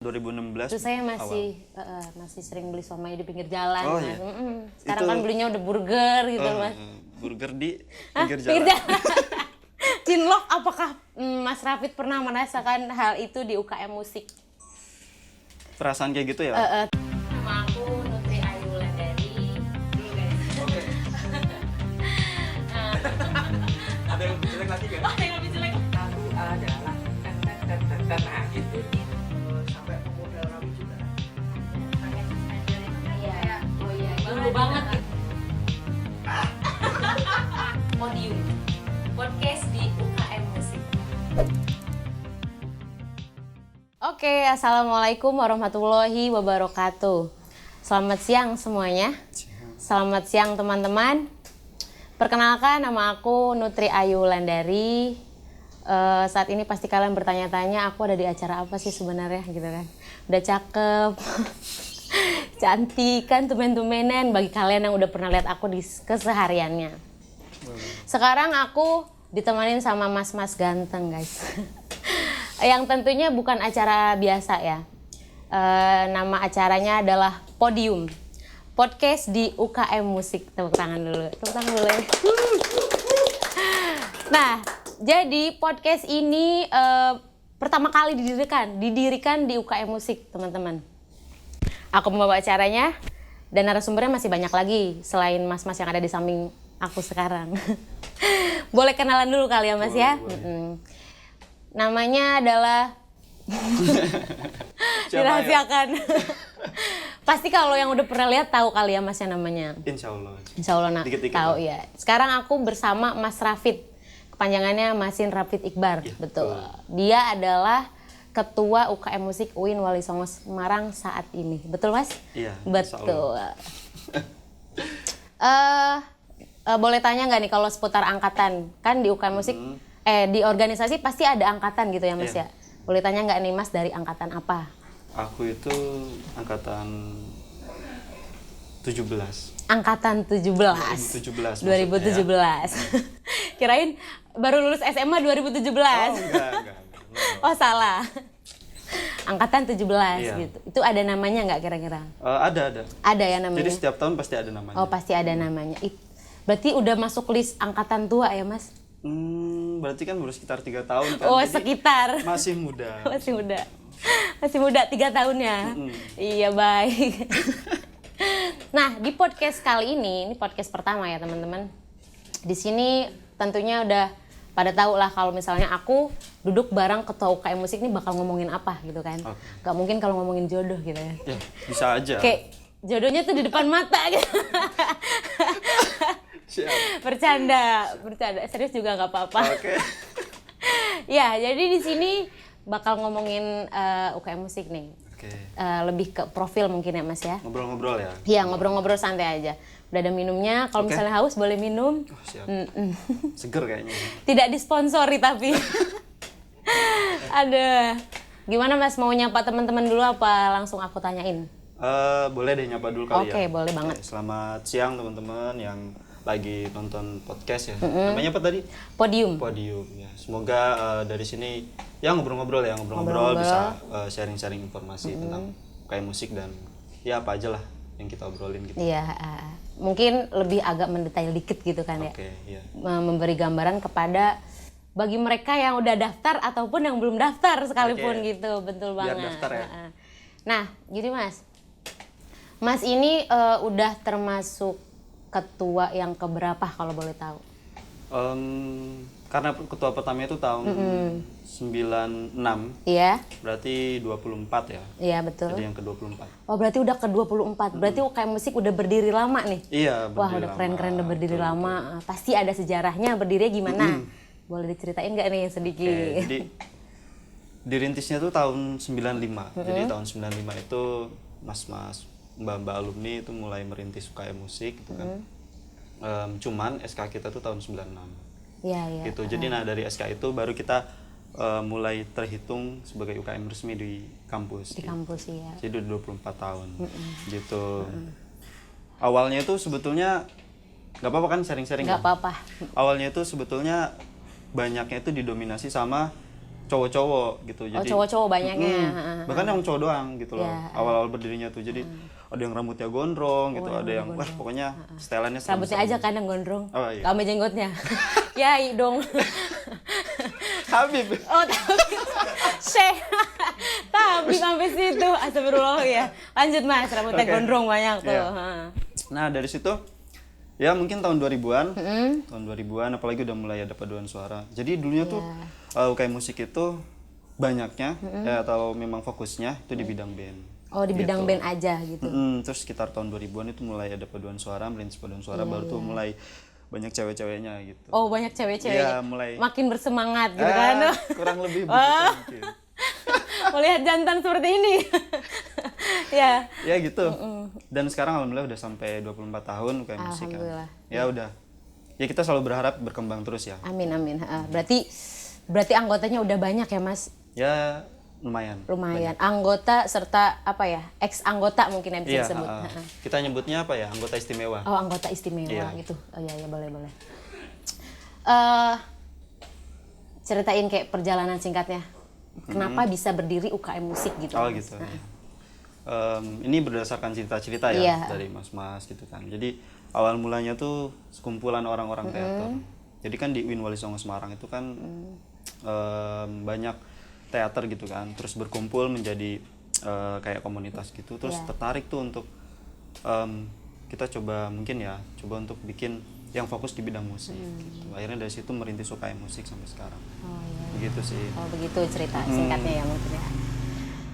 2016. Itu saya masih sering beli somai di pinggir jalan. Oh, Mas. iya. Sekarang Itu- kan belinya udah burger gitu, Mas. Burger di Hah? pinggir jalan. Cinlok, apakah Mas Rafid pernah merasakan hal itu di UKM musik? Perasaan kayak gitu ya? Nama aku Nutri Ayu Wulandari. Dulu guys. Oke. Ada yang lebih jelek lagi kan? Oh, yang lebih jelek. Aku adalah nah gitu. Sampai modal rambut juga. Iya. Oh iya, dulu banget. Podium. Podcast di UKM Musik. Oke, assalamualaikum warahmatullahi wabarakatuh. Selamat siang semuanya. Selamat siang teman-teman. Perkenalkan, nama aku Nutri Ayu Wulandari. Saat ini pasti kalian bertanya-tanya, aku ada di acara apa sih sebenarnya gitu kan? Udah cakep, cantik kan, tumen-tumenen bagi kalian yang udah pernah lihat aku di kesehariannya. Sekarang aku ditemanin sama mas-mas ganteng guys. Yang tentunya bukan acara biasa ya. Nama acaranya adalah Podium. Podcast di UKM Musik. Tepuk tangan dulu. Tepuk tangan boleh. Nah, jadi podcast ini pertama kali didirikan di UKM Musik, teman-teman. Aku membawa acaranya dan narasumbernya masih banyak lagi selain mas-mas yang ada di samping aku sekarang. Boleh kenalan dulu kali ya, Mas ya? Namanya adalah dirahasiakan. Pasti kalau yang udah pernah lihat tahu kali ya Mas ya namanya. Insya Allah. Insya Allah Dikit-dikit tahu lah. ya. Sekarang aku bersama Mas Rafid. Kepanjangannya Masin Rafid Iqbar. Ya, betul. Dia adalah Ketua UKM Musik UIN Wali Songo Semarang saat ini. Betul Mas? Iya, insya Betul. Boleh tanya nggak nih kalau seputar angkatan? Kan di UKM Musik, di organisasi pasti ada angkatan gitu ya Mas Iya. ya? Boleh tanya nggak nih Mas dari angkatan apa? Aku itu angkatan 17. Angkatan 17. 2017. 2017. Kirain baru lulus SMA 2017. Oh, enggak. Oh, salah. Angkatan 17 Iya. gitu. Itu ada namanya nggak kira-kira? Ada. Ada ya namanya? Jadi setiap tahun pasti ada namanya. Oh, pasti ada namanya. Berarti udah masuk list angkatan tua ya, Mas? Berarti kan baru sekitar 3 tahun kan. Oh, Jadi sekitar. masih muda. Masih muda. Masih muda 3 tahun ya? Iya, baik. Nah, di podcast kali ini podcast pertama ya, teman-teman. Di sini tentunya udah pada tahu lah kalau misalnya aku duduk bareng ketua UKM Musik ini bakal ngomongin apa gitu kan. Oke. Gak mungkin kalau ngomongin jodoh gitu ya. Ya, bisa aja. Kayak jodohnya tuh di depan mata gitu. Siap. Bercanda. Serius juga nggak apa-apa. Oke. Ya, jadi di sini bakal ngomongin UKM Musik nih. Oke. Lebih ke profil mungkin ya Mas ya. Ngobrol-ngobrol ya. Iya, ngobrol-ngobrol santai aja. Udah ada minumnya, kalau Oke. misalnya haus boleh minum. Oh, siap. Seger kayaknya. Tidak disponsori tapi. Aduh. Gimana Mas, mau nyapa teman-teman dulu apa langsung aku tanyain? Boleh deh nyapa dulu kali ya. Oke, boleh banget. Selamat siang teman-teman yang lagi nonton podcast ya. Namanya apa tadi? Podium. Podium ya. Semoga dari sini ya ngobrol-ngobrol bisa sharing-sharing informasi tentang kayak musik dan ya apa aja lah yang kita obrolin gitu. Iya, mungkin lebih agak mendetail dikit gitu kan ya. Oke, iya. Memberi gambaran kepada bagi mereka yang udah daftar ataupun yang belum daftar sekalipun Oke. gitu. Betul Biar banget. daftar ya. Nah, jadi Mas ini udah termasuk ketua yang keberapa kalau boleh tahu? Karena ketua pertama itu tahun 96, Iya, berarti 24 ya. iya betul. Jadi yang ke-24. Oh, berarti udah ke-24. Berarti UKM Musik udah berdiri lama nih? Iya, Wah, berdiri udah lama. keren-keren udah berdiri lama. Pasti ada sejarahnya, berdirinya gimana? Boleh diceritain nggak nih sedikit? Oke, jadi dirintisnya tuh tahun 95. Jadi tahun 95 itu mas-mas, mbak-mbak alumni itu mulai merintis UKM Musik gitu kan. Cuman SK kita tuh tahun 96. Iya, iya. Gitu. Jadi dari SK itu baru kita mulai terhitung sebagai UKM resmi di kampus. Di gitu. kampus ya. Jadi udah 24 tahun. Gitu. Awalnya itu sebetulnya nggak apa-apa kan sharing-sharing Nggak kan? apa-apa. Awalnya itu sebetulnya banyaknya itu didominasi sama cowok-cowok gitu. Oh, cowok-cowok banyaknya. Bahkan yang cowok doang gitu loh. Ya. Awal-awal berdirinya tuh. Jadi ada yang rambutnya gondrong gitu, ada yang wah pokoknya setelannya Rambutnya aja kan yang gondrong. Oh, iya. Sama jenggotnya. Ya, dong. Habib. Oh, tapi Syekh. Tapi sampai situ. Astagfirullah ya. Lanjut Mas, rambutnya gondrong banyak tuh. Iya. Nah, dari situ ya mungkin tahun 2000-an. Tahun 2000-an apalagi udah mulai ada paduan suara. Jadi dulunya tuh UKM musik itu banyaknya ya, atau memang fokusnya itu di bidang band. Oh, di bidang band aja gitu. Terus sekitar tahun 2000-an itu mulai ada paduan suara, merintis paduan suara, baru tuh mulai banyak cewek-ceweknya gitu. Oh, banyak cewek-ceweknya. Iya, mulai makin bersemangat gitu kan. kurang lebih begitu mungkin. Melihat jantan seperti ini. Ya. Ya gitu. Dan sekarang alhamdulillah udah sampai 24 tahun kayak musik kan. Alhamdulillah. Ya udah. Ya kita selalu berharap berkembang terus ya. Amin. Berarti anggotanya udah banyak ya, Mas? Ya lumayan. Lumayan. Anggota serta apa ya? Ex anggota mungkin yang bisa Iya, disebut. kita nyebutnya apa ya? Anggota istimewa. Oh, anggota istimewa Iya. gitu. Oh iya boleh. Ceritain kayak perjalanan singkatnya. Kenapa bisa berdiri UKM musik gitu? Oh Mas? gitu. Ini berdasarkan cerita-cerita ya Iya. dari mas-mas gitu kan. Jadi awal mulanya tuh sekumpulan orang-orang teater. Jadi kan di UIN Wali Songo Semarang itu kan banyak teater gitu kan. Terus berkumpul menjadi kayak komunitas gitu. Terus tertarik tuh untuk kita coba untuk bikin yang fokus di bidang musik. Gitu. Akhirnya dari situ merintis UKM musik sampai sekarang. Oh, iya. Begitu sih. Oh begitu cerita singkatnya ya mungkin ya.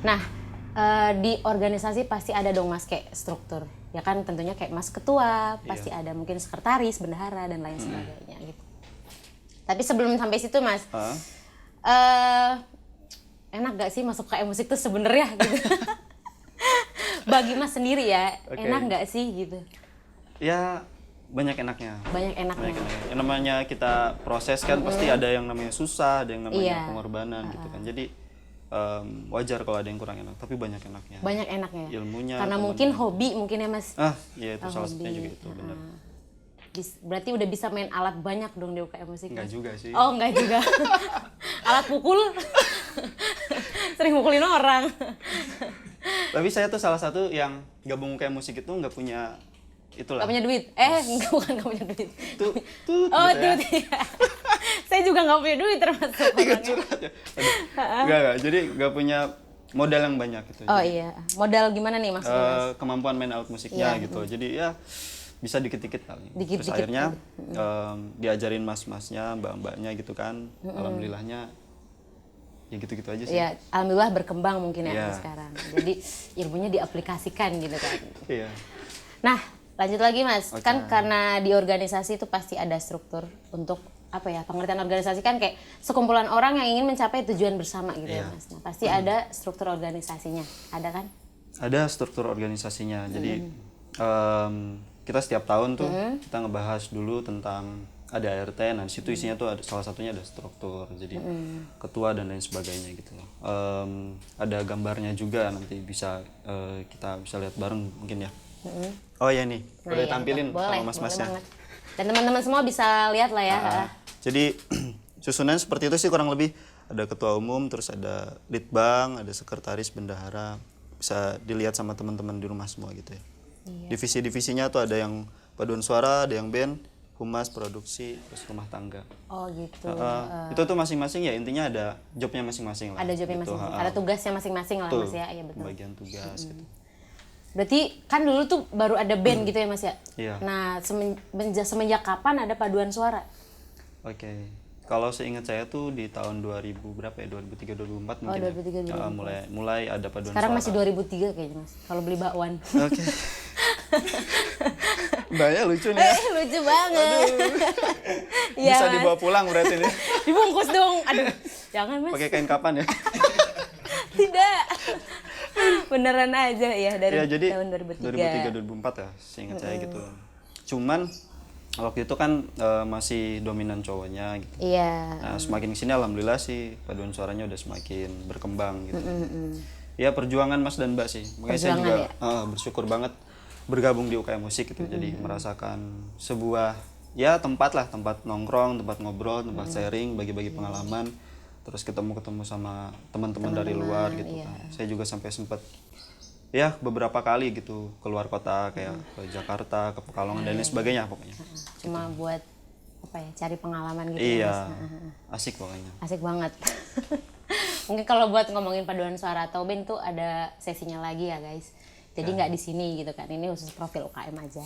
Nah di organisasi pasti ada dong Mas kayak struktur. Ya kan tentunya kayak Mas ketua, pasti ada mungkin sekretaris, bendahara dan lain sebagainya gitu. Tapi sebelum sampai situ Mas, enak gak sih masuk UKM musik tuh sebenarnya gitu? Bagi Mas sendiri ya, enak gak sih gitu? Ya banyak enaknya. Banyak enaknya. Yang namanya kita proses kan pasti ada yang namanya susah, ada yang namanya pengorbanan gitu kan. Jadi wajar kalau ada yang kurang enak, tapi banyak enaknya. Banyak enaknya. Ilmunya. Karena mungkin hobi mungkin ya Mas. Iya itu salah satunya juga itu benar. Berarti udah bisa main alat banyak dong di UKM musik. Enggak juga sih. Oh enggak juga. Alat pukul. Sering mukulin orang. Tapi saya tuh salah satu yang gabung UKM musik itu nggak punya itulah. Gak punya duit? Bukan gak punya duit. Tuh Oh, gitu ya. duit ya. Saya juga gak punya duit termasuk Tiga orangnya. curhat ya. Enggak. Jadi nggak punya modal yang banyak gitu. Oh Jadi, iya. Modal gimana nih maksudnya Mas? kemampuan main alat musiknya gitu. Jadi ya bisa dikit-dikit kali. Dikit-dikit. Terus akhirnya diajarin mas-masnya, mbak-mbaknya gitu kan. Alhamdulillahnya ya gitu-gitu aja sih. Iya, alhamdulillah berkembang mungkin ya Iya. sekarang. Jadi ilmunya diaplikasikan gitu kan. Iya. Nah, lanjut lagi Mas. Oke. Kan karena di organisasi itu pasti ada struktur untuk apa ya? Pengertian organisasi kan kayak sekumpulan orang yang ingin mencapai tujuan bersama gitu ya Iya. Mas. Nah, pasti ada struktur organisasinya. Ada kan? Ada struktur organisasinya. Jadi kita setiap tahun tuh kita ngebahas dulu tentang ada ART, nah di situ isinya tuh ada, salah satunya ada struktur, jadi ketua dan lain sebagainya gitu loh. Ada gambarnya juga nanti bisa kita bisa lihat bareng mungkin ya. Oh ya nih, boleh iya, tampilin boleh, sama mas-masnya. boleh banget. Dan teman-teman semua bisa lihat lah ya. Jadi susunan seperti itu sih kurang lebih, ada ketua umum, terus ada litbang, ada sekretaris, bendahara, bisa dilihat sama teman-teman di rumah semua gitu ya. Divisi-divisinya tuh ada yang paduan suara, ada yang band, humas, produksi, terus rumah tangga. Oh gitu. Itu tuh masing-masing ya, intinya ada jobnya masing-masing lah. Ada jobnya gitu. masing-masing. Ada tugasnya masing-masing lah Tuh, Mas ya. Iya betul. pembagian tugas gitu. Berarti kan dulu tuh baru ada band gitu ya Mas ya? Iya. Nah semenjak kapan ada paduan suara? Oke. Kalau seingat saya tuh di tahun 2000 berapa ya? 2003 2004 mungkin. 2003, ya. Mulai ada paduan Sekarang suara. masih 2003 kayaknya Mas. Kalau beli bakwan. Oke. Mbaknya lucu nih ya. Lucu banget. Iya, Bisa Mas. dibawa pulang berarti nih. Dibungkus dong. Aduh, jangan Mas. Pakai kain kapan ya? Tidak. Beneran aja ya dari Ya jadi tahun 2003. 2003 2004 ya, seingat saya gitu. Cuman waktu itu kan masih dominan cowoknya gitu. Iya. Nah, semakin kesini alhamdulillah sih paduan suaranya udah semakin berkembang gitu. Ya perjuangan Mas dan Mbak sih. Makanya saya juga bersyukur banget bergabung di UKM musik gitu. Jadi merasakan sebuah ya tempat nongkrong, tempat ngobrol, tempat sharing, bagi-bagi pengalaman. terus ketemu sama teman-teman dari luar gitu kan. Saya juga sampai sempat ya beberapa kali gitu keluar kota kayak ke Jakarta, ke Pekalongan dan lain sebagainya pokoknya. Cuma buat apa ya, cari pengalaman gitu. Iya, Mas. asik pokoknya. Asik banget. Mungkin kalau buat ngomongin paduan suara atau band tuh ada sesinya lagi ya guys. Jadi nggak di sini gitu kan. Ini khusus profil UKM aja.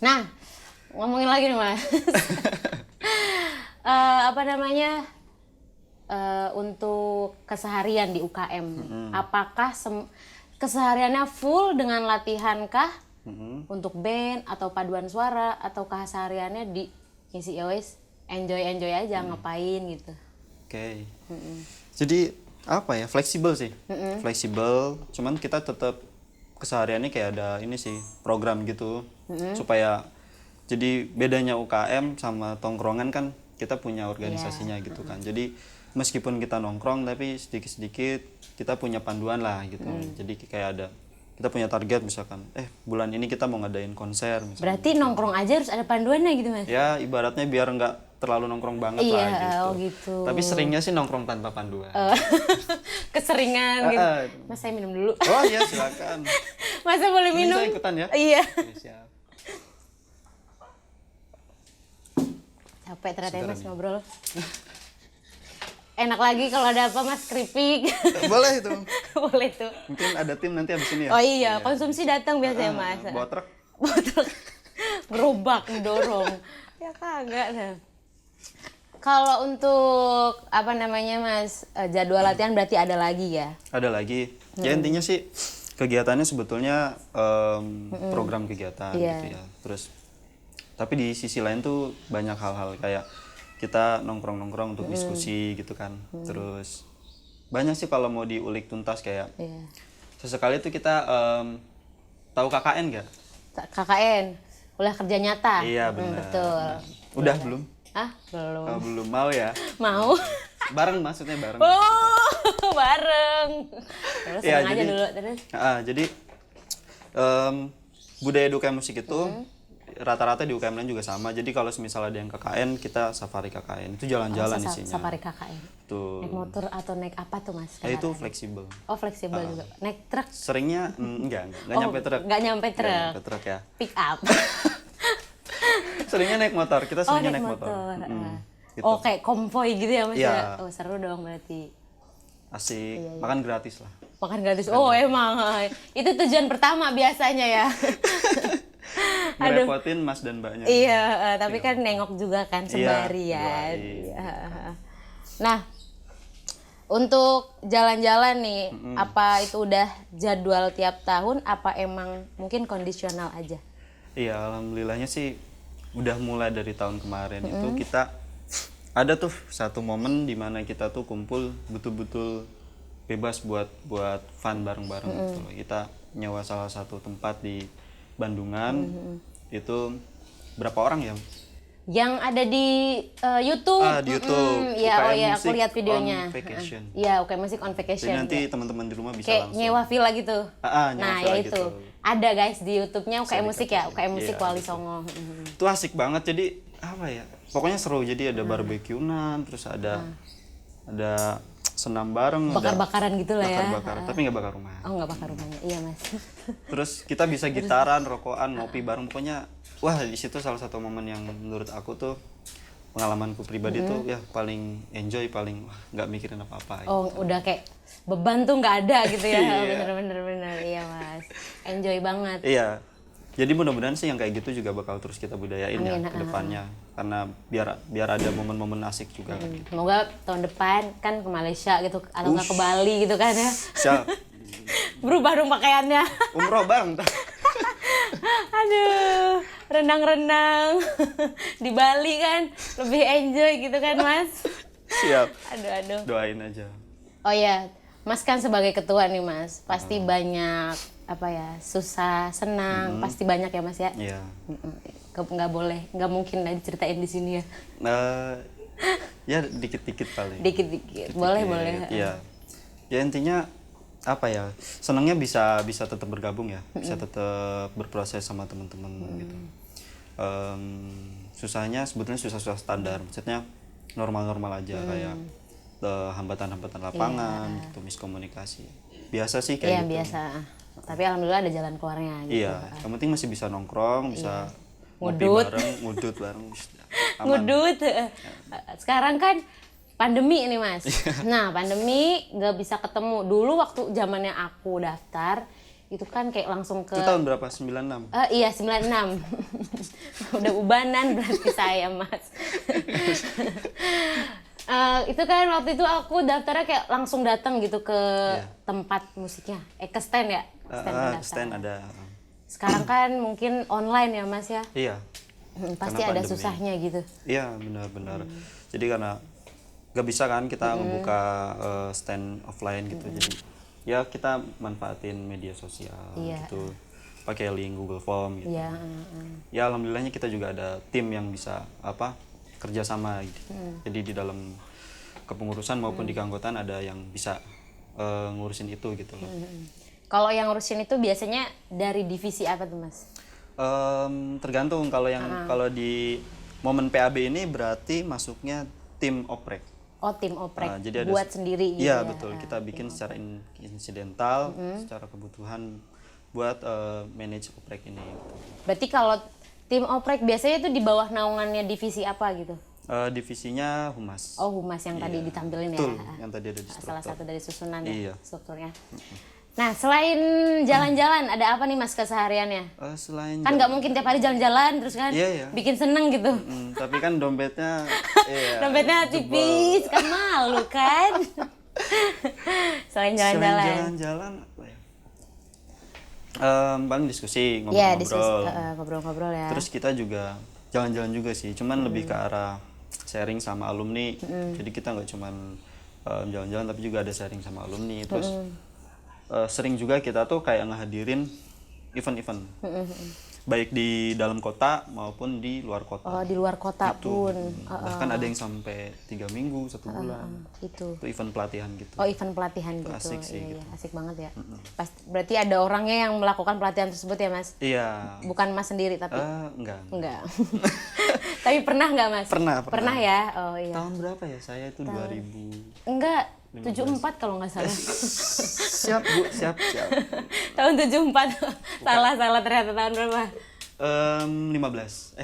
Nah, ngomongin lagi nih Mas. Apa namanya? Untuk keseharian di UKM, apakah kesehariannya full dengan latihan kah? Untuk band atau paduan suara, atau kesehariannya di ngisi wes enjoy aja ngapain gitu. Oke. Jadi apa ya, fleksibel sih. Fleksibel, cuman kita tetap kesehariannya kayak ada ini sih, program gitu. Supaya jadi bedanya UKM sama tongkrongan kan kita punya organisasinya gitu kan. Jadi meskipun kita nongkrong tapi sedikit-sedikit kita punya panduan lah gitu. Jadi kayak ada kita punya target misalkan bulan ini kita mau ngadain konser misalkan. Berarti nongkrong aja harus ada panduannya gitu Mas? Ya ibaratnya biar nggak terlalu nongkrong banget iya, lah gitu. Oh gitu. Tapi seringnya sih nongkrong tanpa panduan. Keseringan gitu. Mas saya minum dulu. Oh iya silakan. Mas saya boleh minum? Bisa ikutan ya? Iya. Oke, siap. Capek ternyata Mas ngobrol. Enak lagi kalau ada apa Mas, keripik. Boleh itu. Boleh tuh. Mungkin ada tim nanti abis ini ya. Oh iya, konsumsi datang biasanya Mas. Bawa truk. Gerobak dorong. Ya kagak dah. Kalau untuk apa namanya Mas, jadwal latihan berarti ada lagi ya? Ada lagi. Ya intinya sih kegiatannya sebetulnya program kegiatan gitu ya. Terus tapi di sisi lain tuh banyak hal-hal kayak kita nongkrong-nongkrong untuk diskusi gitu kan. Terus banyak sih kalau mau diulik tuntas kayak sesekali tuh kita tahu KKN gak? KKN, kuliah kerja nyata. Iya benar. Betul. Udah belum? Ah belum. Oh, belum mau ya? Mau. Bareng maksudnya bareng. Oh bareng. Terus Ya, senang aja dulu terus. Jadi budaya duka musik itu rata-rata di UKM lain juga sama. Jadi kalau misalnya ada yang KKN, kita safari KKN. Itu jalan-jalan isinya. Safari KKN. Tuh. Naik motor atau naik apa tuh Mas? Itu fleksibel. Oh fleksibel juga. Naik truk? Seringnya enggak nyampe truk. Nggak nyampe truk. Nggak nyampe truk ya. Pick up. Seringnya naik motor. Kita seringnya naik motor. Gitu. Oh kayak konvoy gitu ya Mas ya? Oh seru dong berarti. Asik. Makan gratis lah. Makan gratis. Oh emang. Itu tujuan pertama biasanya ya. Merepotin Mas dan Mbaknya. Iya, tapi kan nengok juga kan sembari ya. Nah, untuk jalan-jalan nih, apa itu udah jadwal tiap tahun? Apa emang mungkin kondisional aja? Iya, alhamdulillahnya sih udah mulai dari tahun kemarin itu kita ada tuh satu momen di mana kita tuh kumpul betul-betul bebas buat fun bareng-bareng gitu loh. Kita nyewa salah satu tempat di Bandungan. Itu berapa orang ya? Yang ada di YouTube. Di YouTube. Iya, oh ya, aku lihat On videonya. Vacation. Iya, UKM Musik on Vacation. Jadi nanti teman-teman di rumah bisa kayak langsung nyewa villa gitu. nyewa Nah, villa ya itu. gitu. Ada guys di YouTube-nya UKM Musik ya, UKM Musik Iya, Wali gitu. Songo. Itu asik banget. Jadi apa ya? Pokoknya seru. Jadi ada barbekyunan, terus ada senam bareng, Bakar-bakaran gitu lah ya. Bakar-bakaran, tapi nggak bakar rumah. Oh, nggak bakar rumahnya. Iya, Mas. Terus kita bisa gitaran, rokokan, ngopi bareng. Pokoknya wah di situ salah satu momen yang menurut aku tuh pengalamanku pribadi tuh ya paling enjoy, paling nggak mikirin apa-apa. Oh, udah kayak beban tuh nggak ada gitu ya. Iya. Bener. Iya, Mas. Enjoy banget. Iya. Jadi mudah-mudahan sih yang kayak gitu juga bakal terus kita budayain ya Amin, ke depannya. Karena biar ada momen-momen asik juga. Kan. Semoga tahun depan kan ke Malaysia gitu atau nggak ke Bali gitu kan ya. Siap. Berubah dong pakaiannya. Umroh bareng. Aduh, renang-renang di Bali kan lebih enjoy gitu kan Mas. Siap. Aduh. Doain aja. Oh ya, Mas kan sebagai ketua nih Mas, pasti banyak apa ya, susah, senang, pasti banyak ya Mas ya. Iya. Nggak mungkin lah diceritain di sini ya. Ya dikit-dikit paling. Dikit-dikit, boleh. Iya. Ya intinya apa ya, senangnya bisa tetap bergabung ya, bisa tetap berproses sama teman-teman gitu. Susahnya sebetulnya susah standar, maksudnya normal-normal aja kayak hambatan-hambatan lapangan, gitu, miskomunikasi. Biasa sih kayak Iya gitu. biasa. Tapi alhamdulillah ada jalan keluarnya gitu. Iya, yang penting masih bisa nongkrong, bisa ngopi Ngudut. bareng, ngudut bareng, aman. Ngudut. Sekarang kan pandemi ini Mas. Iya. Nah pandemi nggak bisa ketemu. Dulu waktu zamannya aku daftar itu kan kayak langsung ke Itu tahun berapa? 96? Iya 96. Udah ubanan berarti saya Mas. Itu kan waktu itu aku daftarnya kayak langsung datang gitu ke tempat musiknya. Ke stand ya? Pendaftaran. Stand ada. Sekarang kan mungkin online ya Mas ya? Iya. Pasti Karena ada pandemi. susahnya gitu. Iya, benar-benar. Jadi karena nggak bisa kan kita ngebuka stand offline gitu. Jadi ya kita manfaatin media sosial Iya. gitu. Pakai link Google Form gitu. Iya. Ya alhamdulillahnya kita juga ada tim yang bisa kerjasama gitu. Jadi di dalam kepengurusan maupun di keanggotaan ada yang bisa ngurusin itu gitu loh. Kalau yang ngurusin itu biasanya dari divisi apa tuh Mas? Tergantung kalau kalau di momen PAB ini berarti masuknya tim oprek. Oh tim oprek, Jadi ada buat sendiri gitu Iya ya? betul, kita bikin secara insidental, secara kebutuhan buat manage oprek ini. Gitu. Berarti kalau tim oprek biasanya itu di bawah naungannya divisi apa gitu? Divisinya humas. Oh humas yang tadi ditampilin ya? Betul, yang tadi ada di struktur. Salah satu dari susunan Iya. ya strukturnya. Nah selain jalan-jalan ada apa nih Mas kesehariannya? Selain Kan nggak mungkin tiap hari jalan-jalan terus kan Iya, iya. bikin seneng gitu. tapi kan dompetnya Dompetnya tipis kan malu kan. Selain Selain jalan-jalan. jalan-jalan apa ya? Paling diskusi, Iya, ngobrol-ngobrol. ngobrol-ngobrol ya. Terus kita juga jalan-jalan juga sih, cuman lebih ke arah sharing sama alumni. Jadi kita nggak cuman jalan-jalan tapi juga ada sharing sama alumni. Terus sering juga kita tuh kayak ngehadirin event-event. Baik di dalam kota maupun di luar kota. Oh, di luar kota Gitu. pun. Bahkan ada yang sampai 3 minggu, 1 bulan. Itu. Itu event pelatihan gitu. Oh, event pelatihan Itu gitu. asik sih, Iya, gitu. iya, asik banget ya. Berarti ada orangnya yang melakukan pelatihan tersebut ya, Mas? Iya. Bukan Mas sendiri tapi Enggak. enggak. Tapi pernah nggak, Mas? Pernah. Pernah ya? Oh, iya. Tahun berapa ya? Saya itu 2000. Enggak, 74 kalau nggak salah. Siap, Bu. Siap. Tahun 74. Salah ternyata tahun berapa? 15.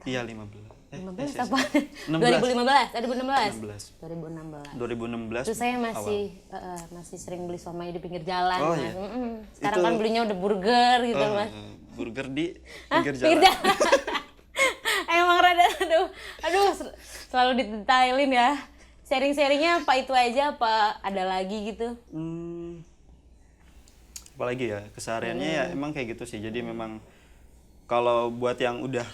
Iya 15. 15 apa? 16. 2015. 16. 2016. 2016. Itu saya masih sering beli somai di pinggir jalan, Oh, Mas. iya. Sekarang Itu- kan belinya udah burger gitu, Mas. Burger di Hah? pinggir Pinggir jalan. jalan. Emang rada aduh selalu didetailin ya. Sharing-sharingnya apa itu aja apa ada lagi gitu? Apalagi ya kesehariannya ya emang kayak gitu sih. Jadi memang kalau buat yang udah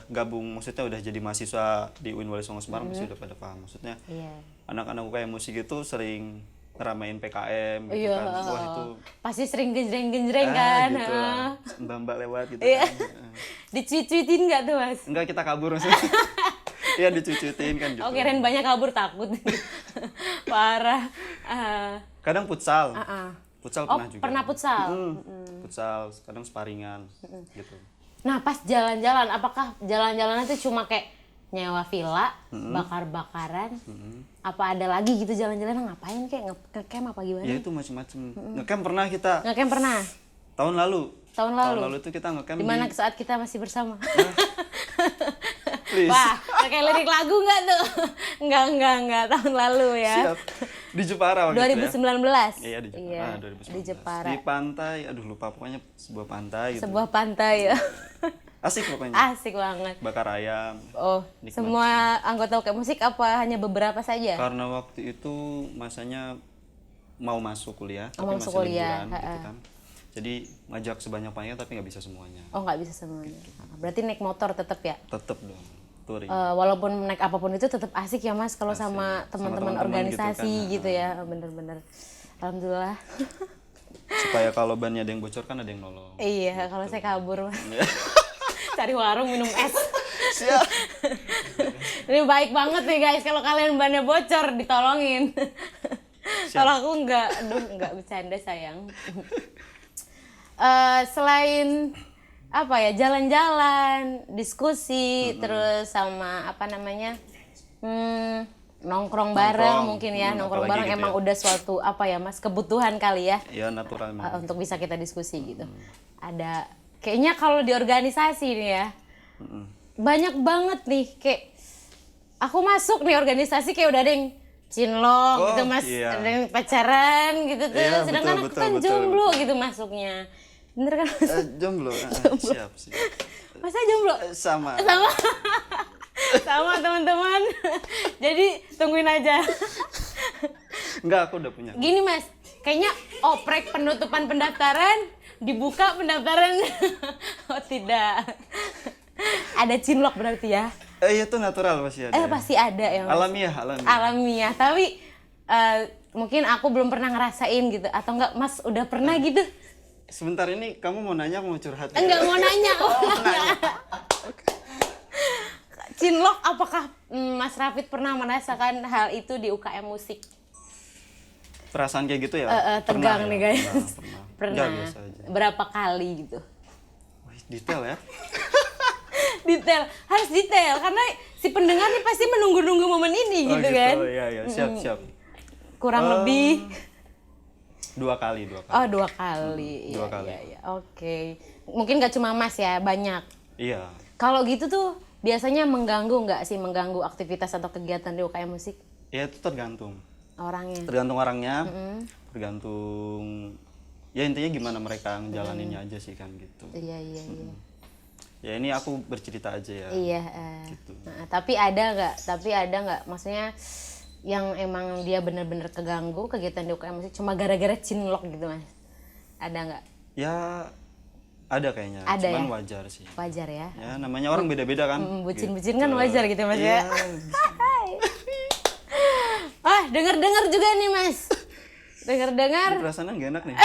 gabung, maksudnya udah jadi mahasiswa di UIN Wali Songo Semarang pasti udah pada paham. Maksudnya Iya. anak-anak UKM musik itu sering ngeramein PKM gitu Iya. kan. Wah itu Pasti sering genjreng-genjreng kan. gitu lah. Mbak-mbak lewat gitu Iya. kan. Dicuit-cuitin nggak tuh, Mas? Enggak, kita kabur maksudnya. Iya dicucutin kan gitu. Oh, kirain banyak kabur takut. Parah. Kadang futsal. Futsal Oh, pernah juga. pernah futsal? Futsal, kadang sparingan gitu. Nah, pas jalan-jalan, apakah jalan-jalan itu cuma kayak nyewa villa, bakar-bakaran? Apa ada lagi gitu jalan-jalan ngapain kayak ngecamp apa gimana? Ya itu macam-macam. Ngecamp pernah kita Ngecamp pernah? tahun lalu. Tahun lalu? Tahun lalu itu kita ngecamp Di mana saat kita masih bersama? Please. Wah, kayak lirik lagu nggak tuh? Enggak, tahun lalu ya. Siap. Di Jepara waktu itu 2019? ya. Iya di Jepara, 2019. Di Jepara. Di pantai, aduh lupa pokoknya sebuah pantai gitu. Sebuah pantai ya. Asik pokoknya. Asik banget. Bakar ayam. Oh, Nikmat. semua anggota UKM Musik apa hanya beberapa saja? Karena waktu itu masanya mau masuk kuliah, Oh, tapi masuk masih kuliah, liburan gitu kan. Jadi ngajak sebanyak-banyaknya tapi nggak bisa semuanya. Oh, nggak bisa semuanya. Berarti naik motor tetap ya? Tetep dong, touring. Walaupun naik apapun itu tetap asik ya Mas kalau sama teman-teman teman-teman organisasi gitu gitu, kan. ya. Bener-bener. Alhamdulillah. Supaya kalau bannya ada yang bocor kan ada yang nolong. Iya, kalau saya kabur Mas. Cari warung minum es. Siap. Ini baik banget nih guys kalau kalian bannya bocor ditolongin. Kalau aku enggak bercanda sayang. Selain apa ya, jalan-jalan, diskusi, terus sama apa namanya, nongkrong bareng Nongkrong. mungkin ya, nongkrong Apalagi bareng gitu emang ya. udah suatu apa ya Mas, kebutuhan kali ya. Ya natural emang. Untuk bisa kita diskusi gitu. Ada kayaknya kalau di organisasi nih ya. Banyak banget nih kayak aku masuk nih organisasi kayak udah ada yang cinlok gitu Mas, iya. ada yang pacaran gitu tuh. Iya, Sedangkan betul, aku betul, kan betul, jomblo gitu masuknya. Bener kan Mas? Jomblo. Siap. Masa jomblo? Sama. Sama teman-teman. Jadi tungguin aja. Enggak, aku udah punya. Gini Mas, kayaknya oprek penutupan pendaftaran, dibuka pendaftaran. Oh tidak. Ada cinlok berarti ya? Iya itu natural pasti ada. Pasti ada ya Mas. Alamiah. Tapi mungkin aku belum pernah ngerasain gitu. Atau enggak Mas udah pernah gitu? Sebentar ini kamu mau nanya, mau curhat? Enggak mau nanya. Cinlok, apakah Mas Rafid pernah merasakan hal itu di UKM musik? Perasaan kayak gitu ya? Tegang nih guys. Pernah. Pernah. Enggak, biasa aja. Berapa kali gitu? Wih, detail ya? Detail, harus detail karena si pendengar nih pasti menunggu-nunggu momen ini gitu kan. Oh iya, siap. Kurang lebih 2 kali. Oh 2 kali. Dua kali. Iya. Oke. Mungkin gak cuma Mas ya, banyak. Iya. Kalau gitu tuh biasanya mengganggu nggak sih, mengganggu aktivitas atau kegiatan di UKM musik Ya itu tergantung. orangnya? Tergantung orangnya, tergantung ya intinya gimana mereka ngejalaninnya aja sih kan gitu. Iya. Ya ini aku bercerita aja ya. Iya. Gitu. Nah, tapi ada nggak maksudnya yang emang dia bener-bener keganggu kegiatan di UKM musik cuma gara-gara cinlok gitu Mas? Ada nggak? Ya ada kayaknya, Ada cuman ya? wajar sih. Wajar ya? Ya namanya orang beda-beda kan. Bucin-bucin kan wajar gitu Mas Iya. ya? Wah, denger-denger juga nih Mas. Dengar-dengar, Ini perasaannya gak enak nih.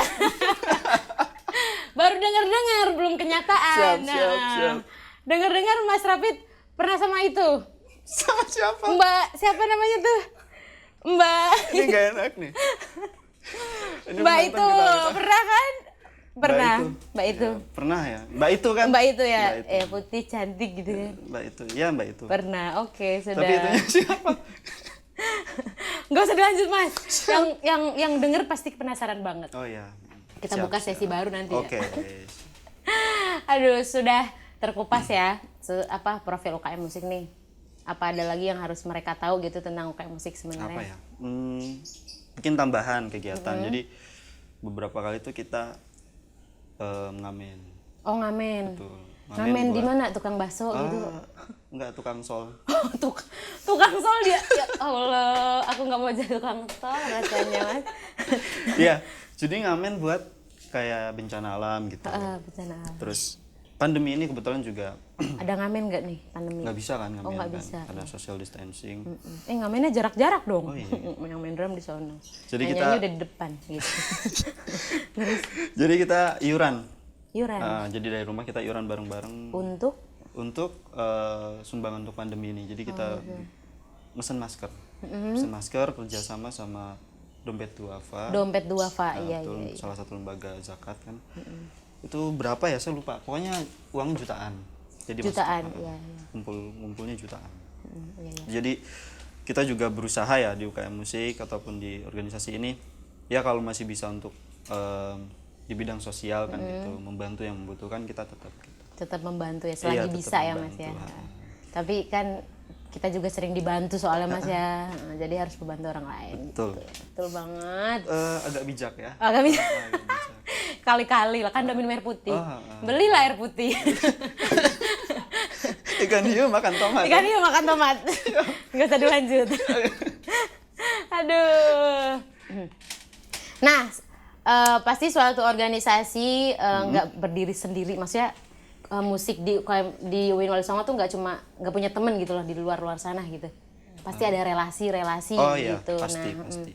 baru dengar-dengar belum kenyataan. Siap. Dengar-dengar Mas Rafid pernah sama itu. Sama siapa? Mbak, siapa namanya tuh? Mbak. Ini gak enak nih. Ini Mbak penonton itu ketawa-ketawa. pernah kan? Pernah. Mbak itu. Ya, pernah ya. Mbak itu kan? Mbak itu ya. Mbak itu. Putih cantik gitu kan. Mbak itu. Ya Mbak itu. Pernah. Oke, sudah. Tapi itunya siapa? Nggak usah dilanjut Mas. Yang denger pasti penasaran banget. Oh ya. Kita buka sesi baru nanti Oke. ya. Aduh, sudah terkupas ya profil UKM musik nih. Apa ada lagi yang harus mereka tahu gitu tentang UKM musik sebenarnya? Apa ya? Mungkin tambahan kegiatan. Jadi beberapa kali tuh kita ngamen. Oh, ngamen. Betul. Ngamen di buat- mana? Tukang bakso gitu. Enggak, tukang sol. Tukang sol dia. Ya Allah, aku nggak mau jadi tukang sol rasanya, Mas. Iya. Jadi ngamen buat kayak bencana alam gitu. Bencana alam. Terus pandemi ini kebetulan juga Ada ngamen nggak nih pandemi? nggak bisa kan ngamen nggak kan. bisa. Ada social distancing. Ngamennya jarak-jarak dong. Oh, iya. Yang main drum di sono. Jadi Nyanyinya kita- udah di depan gitu. Jadi kita iuran. Iuran. Jadi dari rumah kita iuran bareng-bareng Untuk sumbangan untuk pandemi ini. Jadi kita mesen masker. Mesen masker kerjasama sama Dompet Duafa. Dompet Duafa, iya. Betul, salah satu lembaga zakat kan. Itu berapa ya saya lupa. Pokoknya uang jutaan. Jadi Jutaan, maksudnya, iya. ngumpulnya jutaan. Iya. Jadi kita juga berusaha ya di UKM musik ataupun di organisasi ini ya kalau masih bisa untuk di bidang sosial kan gitu, membantu yang membutuhkan kita Tetap membantu ya selagi tetap bisa ya Mas ya. membantu. Tapi kan kita juga sering dibantu soalnya Mas ya. Jadi harus membantu orang lain. Betul. Betul banget. Agak bijak ya. Agak bisa. Agak bijak. Kali-kali lah kan udah minum air putih. Oh. Belilah air putih. Ikan hiu makan tomat. Ikan hiu makan tomat. Nggak usah dilanjut. Aduh. Nah, pasti suatu organisasi nggak berdiri sendiri. Maksudnya musik di Win Wali Songo tuh nggak punya temen gitu loh di luar sana gitu. Pasti ada relasi Oh iya, gitu. pasti, Nah, pasti.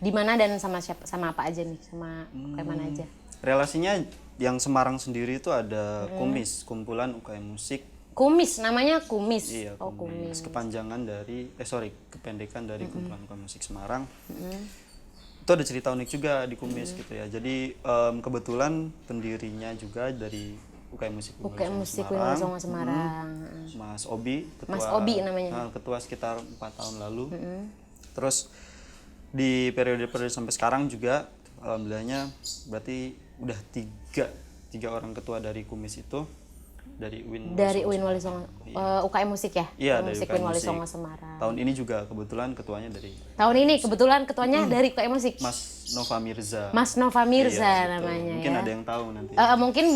di mana dan sama siapa, sama apa aja nih, sama kayak mana aja? Relasinya yang Semarang sendiri itu ada Kumis, kumpulan UKM musik. Kumis, namanya Kumis. Iya, Oh, Kumis. Kepanjangan dari kependekan dari kumpulan UKM musik Semarang. Itu ada cerita unik juga di Kumis gitu ya. Jadi kebetulan pendirinya juga dari UKM musik UKM musik Win Wali Songo Semarang. Mas Obi, Mas Obi namanya. Ketua sekitar 4 tahun lalu. Terus di periode-periode sampai sekarang juga alhamdulillahnya berarti udah tiga orang ketua dari Kumis itu dari UIN Wali Songo. UKM musik ya? Iya, UKM dari musik UKM Win Wali musik. Songo Semarang. Tahun ini juga kebetulan ketuanya dari Tahun ini kebetulan ketuanya dari UKM musik. Mas Nova Mirza. Mas Nova Mirza Iya, betul. namanya Mungkin ya. ada yang tahu nanti. Mungkin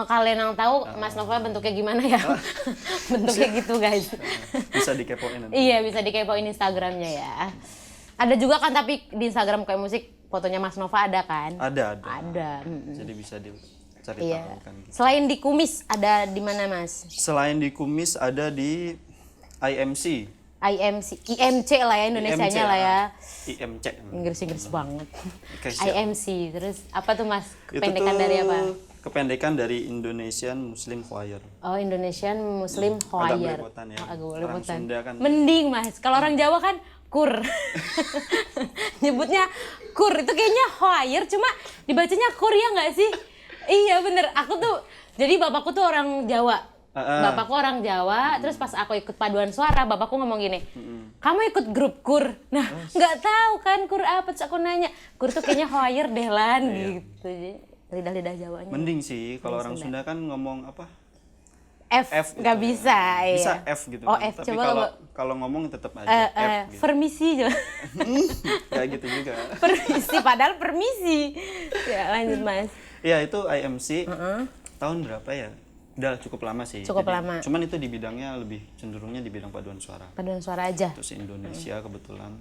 kalian yang tahu Mas Nova bentuknya gimana ya? Bentuknya gitu guys. Bisa dikepoin nanti. Iya, bisa dikepoin Instagramnya ya. Ada juga kan tapi di Instagram UKM musik fotonya Mas Nova ada kan? Ada. Ada. Jadi bisa dicari Iya. tahu kan. Selain di Kumis ada di mana Mas? Selain di Kumis ada di IMC. IMC lah ya Indonesianya lah ya. IMC. Inggris banget. Oke, siap. IMC. Terus apa tuh Mas? Itu Kependekan tuh dari apa? Kependekan dari Indonesian Muslim Choir. Oh, Indonesian Muslim Agak Choir. belepotan ya. Oh, agak Orang belepotan. Sunda kan. Mending Mas. Kalau orang Jawa kan kur. Nyebutnya kur. Itu kayaknya choir cuma dibacanya kur ya nggak sih? Iya bener. Aku tuh jadi bapakku tuh orang Jawa. Bapakku orang Jawa, terus pas aku ikut paduan suara, bapakku ngomong gini, kamu ikut grup kur? Nah, nggak tahu kan kur apa, terus aku nanya, kur tuh kayaknya choir deh Lan, gitu. Jadi, lidah-lidah Jawanya. Mending sih kalau orang Sunda kan ngomong apa? F nggak gitu. bisa, iya. Bisa F gitu. Oh, kan. F, Tapi coba kalau ngomong tetap aja F gitu. permisi coba. Kayak gitu juga. Permisi, padahal permisi. Ya lanjut Mas. Iya, itu IMC. Tahun berapa ya? Udah cukup lama sih. Cukup lama. Cuman itu di bidangnya lebih cenderungnya di bidang paduan suara. Paduan suara aja. Terus Indonesia kebetulan.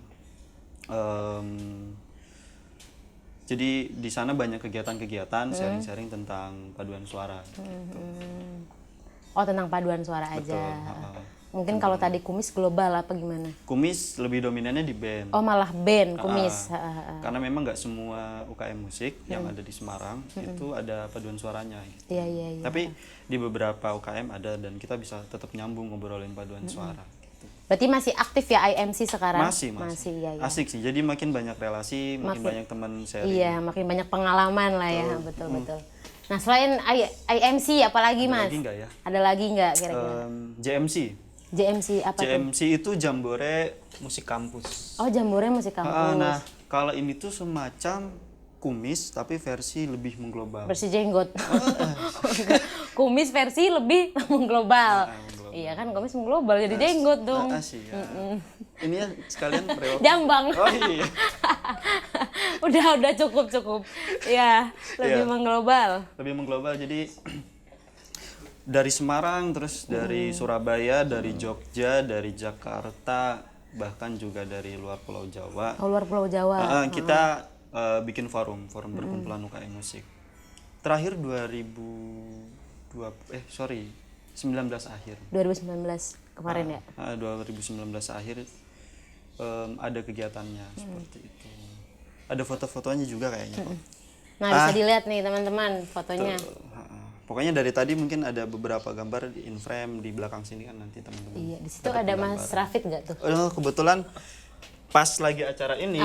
Jadi di sana banyak kegiatan-kegiatan sharing-sharing tentang paduan suara. Gitu. Oh, tentang paduan suara Betul. aja. Mungkin kalau tadi Kumis global apa gimana? Kumis lebih dominannya di band. Oh, malah band Kumis. Karena memang nggak semua UKM musik yang ada di Semarang itu ada paduan suaranya. Gitu. Iya. Tapi di beberapa UKM ada dan kita bisa tetap nyambung ngobrolin paduan suara. Gitu. Berarti masih aktif ya IMC sekarang? Masih. Iya. Asik sih. Jadi makin banyak relasi, makin banyak teman sharing. Iya, makin banyak pengalaman lah ya, betul. Nah, selain IMC apalagi Mas? Lagi nggak ya? Ada lagi nggak kira-kira? JMC. JMC apa tuh? JMC itu Jambore Musik Kampus. Oh, Jambore Musik Kampus. Nah, kalau ini tuh semacam Kumis tapi versi lebih mengglobal. Versi jenggot. Kumis versi lebih mengglobal. Iya kan, Kumis mengglobal jadi jenggot dong. Asik ya. Ini ya sekalian brewok. Jambang. Oh iya. udah cukup. Ya, lebih mengglobal. Lebih mengglobal jadi dari Semarang, terus dari Surabaya, dari Jogja, dari Jakarta, bahkan juga dari luar Pulau Jawa. Oh, luar Pulau Jawa. Kita bikin forum perkumpulan UKM musik. Terakhir 19 akhir. 2019 kemarin ya? 2019 akhir ada kegiatannya seperti itu. Ada foto-fotonya juga kayaknya. Nah, bisa dilihat nih teman-teman fotonya. Pokoknya dari tadi mungkin ada beberapa gambar di in frame di belakang sini kan nanti teman-teman. Iya, di situ ada Mas Rafid nggak tuh? Kebetulan pas lagi acara ini,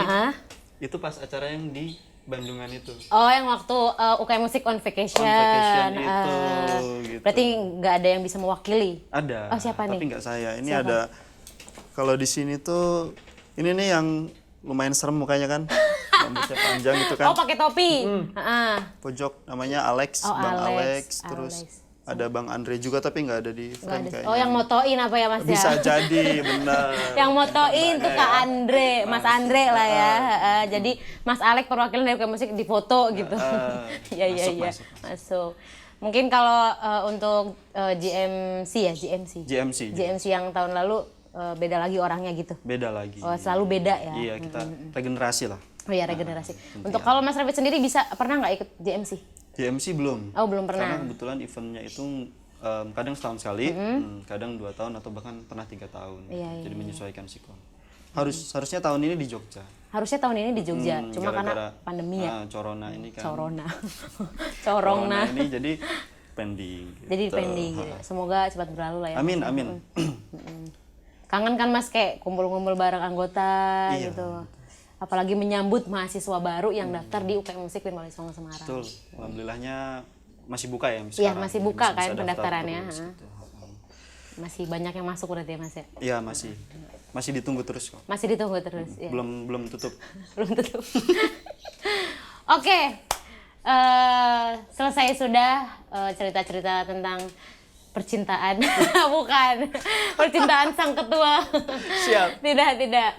itu pas acara yang di Bandungan itu. Oh, yang waktu UKM Musik on Vacation. On Vacation itu, gitu. Berarti nggak ada yang bisa mewakili? Ada. Oh, siapa tapi nih? nggak saya. Ini Siapa? ada. Kalau di sini tuh, ini nih yang lumayan serem mukanya kan. Rambutnya panjang gitu kan. Oh, pakai topi. Pojok namanya Alex, Oh, Bang Alex. Alex. Terus ada Bang Andre juga tapi nggak ada di Nggak frame ada. kayaknya. Oh, yang motoin apa ya Mas Bisa ya? jadi, benar. Yang motoin tuh Kak Andre, Mas Andre lah ya. Jadi Mas Alex perwakilan dari UKM Musik difoto gitu. Iya. Masuk. Mungkin kalau untuk GMC ya, GMC yang tahun lalu beda lagi orangnya gitu. Beda lagi. Oh, selalu beda ya. Iya, kita regenerasi lah. Oh iya, regenerasi. Untuk kalau Mas Rafid sendiri pernah nggak ikut GMC? GMC belum. Oh, belum pernah. Karena kebetulan eventnya itu kadang setahun sekali, kadang 2 tahun atau bahkan pernah 3 tahun. Iya. Jadi menyesuaikan sikon. Harusnya tahun ini di Jogja. Harusnya tahun ini di Jogja, cuma karena gara-gara, pandemi ya. Corona ini kan. Corona Ini jadi pending. Jadi gitu. pending. Semoga cepat berlalu lah ya. Amin. Kangen kan Mas kayak kumpul-kumpul bareng anggota Iya, gitu. Apalagi menyambut mahasiswa baru yang daftar di UKM Musik Win Wali Songo Semarang. Betul. Alhamdulillahnya masih buka ya Iya, sekarang. masih buka Bisa kan daftar pendaftarannya. terus, gitu. Masih banyak yang masuk berarti ya Mas ya? Iya, masih. Masih ditunggu terus kok. Masih ditunggu terus ya. Belum tutup. Belum tutup. Oke. Selesai sudah cerita-cerita tentang percintaan. Bukan. Percintaan sang ketua. Siap. Tidak.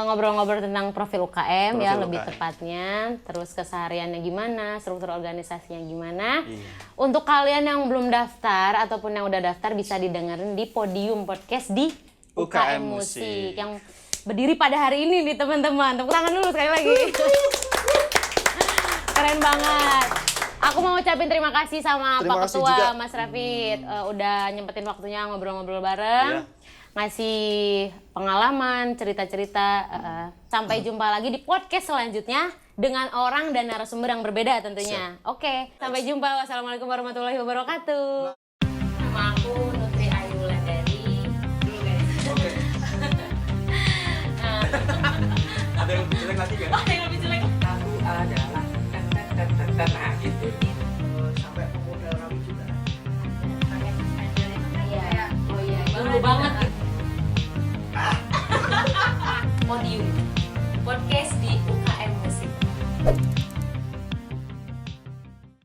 Ngobrol-ngobrol tentang profil UKM ya, Profil lebih UKM. tepatnya. Terus kesehariannya gimana, struktur organisasinya gimana. Iya. Untuk kalian yang belum daftar ataupun yang udah daftar bisa didengerin di Podium Podcast di UKM Musik yang berdiri pada hari ini nih teman-teman. Tepuk tangan dulu sekali lagi. Keren banget. Aku mau ucapin terima kasih sama Terima Pak kasih Ketua juga. Mas Rafid udah nyempetin waktunya ngobrol-ngobrol bareng. Iya. Ngasih pengalaman, cerita-cerita. Sampai jumpa lagi di podcast selanjutnya dengan orang dan narasumber yang berbeda tentunya. Oke, sampai jumpa. Wassalamualaikum warahmatullahi wabarakatuh. Nama aku Nutri Ayu Landari. Dulu guys. Oke. Ada yang lebih jelek lagi kan? Oh, yang lebih jelek. Aku adalah nah gitu. Sampai pemuda rapi juga. Iya. Oh iya, dulu banget